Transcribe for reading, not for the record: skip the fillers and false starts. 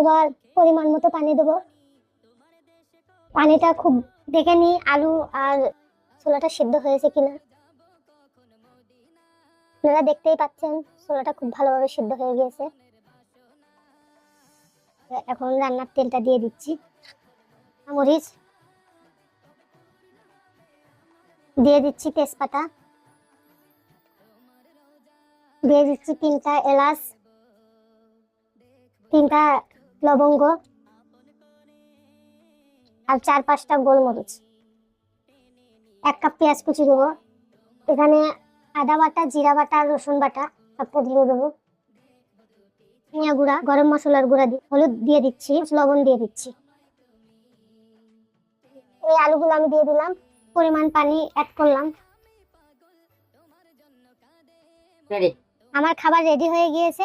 এবার পরিমাণ মতো পানি দেবো। পানিটা খুব দেখে নি আলু আর ছোলাটা সিদ্ধ হয়েছে কিনা। আপনারা দেখতেই পাচ্ছেন ছোলাটা খুব ভালোভাবে সিদ্ধ হয়ে গিয়েছে। এখন রান্নার তেলটা দিয়ে দিচ্ছি। মরিচ দিয়ে দিচ্ছি, তেজপাতা দিয়ে দিচ্ছি, 3টা এলাচ, 3টা লবঙ্গ আর 4-5টা গোলমরিচ। 1 কাপ পেঁয়াজ কুচি দেবো। এখানে আদা বাটা, জিরা বাটা আর রসুন বাটা সবটা দিয়ে দেবো। ধনিয়া গুঁড়া, গরম মশলার গুঁড়া, হলুদ দিয়ে দিচ্ছি, লবণ দিয়ে দিচ্ছি। এই আলুগুলো আমি দিয়ে দিলাম, পরিমাণ পানি অ্যাড করলাম। আমার খাবার রেডি হয়ে গিয়েছে।